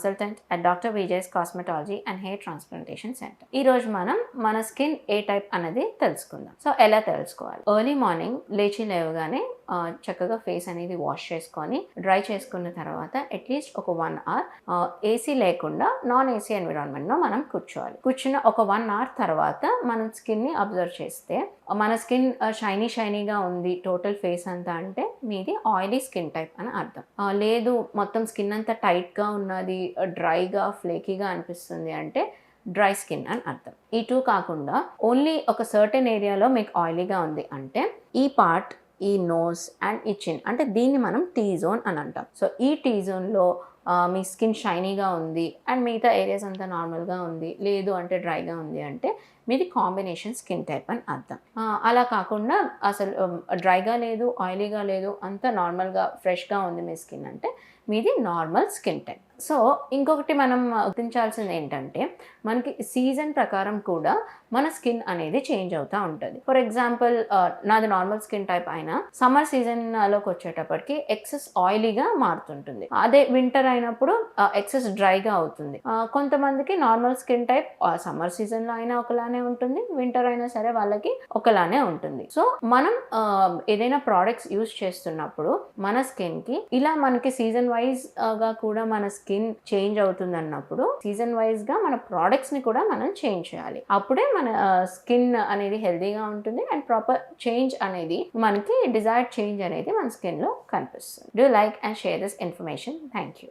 consultant at Dr. Vijay's Cosmetology and Hair Transplantation Center. ఈ రోజు మనం మన స్కిన్ ఏ టైప్ అనేది తెలుసుకుందాం. సో ఎలా తెలుసుకోవాలి? ఎర్లీ మార్నింగ్ లేవగానే చక్కగా ఫేస్ అనేది వాష్ చేసుకొని డ్రై చేసుకున్న తర్వాత అట్లీస్ట్ ఒక 1 అవర్ ఏసీ లేకుండా నాన్ ఏసీ ఎన్విరాన్మెంట్లో మనం కూర్చున్న ఒక 1 అవర్ తర్వాత మనం స్కిన్ని అబ్జర్వ్ చేస్తే మన స్కిన్ షైనీగా ఉంది టోటల్ ఫేస్ అంతా అంటే మీది ఆయిలీ స్కిన్ టైప్ అని అర్థం. లేదు మొత్తం స్కిన్ అంతా టైట్గా ఉన్నది, డ్రైగా ఫ్లేకీగా అనిపిస్తుంది అంటే డ్రై స్కిన్ అని అర్థం. ఈ 2 కాకుండా ఓన్లీ ఒక సర్టెన్ ఏరియాలో మీకు ఆయిలీగా ఉంది అంటే ఈ పార్ట్, ఈ నోస్ అండ్ ఈ చిన్ అంటే దీన్ని మనం టీ జోన్ అని అంటాం. సో ఈ టీ జోన్లో మీ స్కిన్ షైనీగా ఉంది అండ్ మిగతా ఏరియాస్ అంతా నార్మల్గా ఉంది, లేదు అంటే డ్రైగా ఉంది అంటే మీది కాంబినేషన్ స్కిన్ టైప్ అని అర్థం. అలా కాకుండా అసలు డ్రైగా లేదు, ఆయిలీగా లేదు, అంతా నార్మల్గా ఫ్రెష్గా ఉంది మీ స్కిన్ అంటే మీది నార్మల్ స్కిన్ టైప్. సో ఇంకొకటి మనం గుర్తించాల్సింది ఏంటంటే మనకి సీజన్ ప్రకారం కూడా మన స్కిన్ అనేది చేంజ్ అవుతూ ఉంటుంది. ఫర్ ఎగ్జాంపుల్ నాది నార్మల్ స్కిన్ టైప్ అయినా సమ్మర్ సీజన్లోకి వచ్చేటప్పటికి ఎక్సెస్ ఆయిలీగా మారుతుంటుంది. అదే వింటర్ అయినప్పుడు ఎక్సెస్ డ్రైగా అవుతుంది. కొంతమందికి నార్మల్ స్కిన్ టైప్ సమ్మర్ సీజన్లో అయినా ఒకలానే ఉంటుంది, వింటర్ అయినా సరే వాళ్ళకి ఒకలానే ఉంటుంది. సో మనం ఏదైనా ప్రోడక్ట్స్ యూజ్ చేస్తున్నప్పుడు మన స్కిన్కి ఇలా మనకి సీజన్ వైజ్గా కూడా మన స్కిన్ చేంజ్ అవుతుంది అన్నప్పుడు సీజన్ వైజ్గా మన ప్రోడక్ట్స్ని కూడా మనం చేంజ్ చేయాలి. అప్పుడే మన స్కిన్ అనేది హెల్తీగా ఉంటుంది అండ్ ప్రాపర్ చేంజ్ అనేది మనకి డిజైర్డ్ చేంజ్ అనేది మన స్కిన్లో కనిపిస్తుంది. Do like and share this information. Thank you.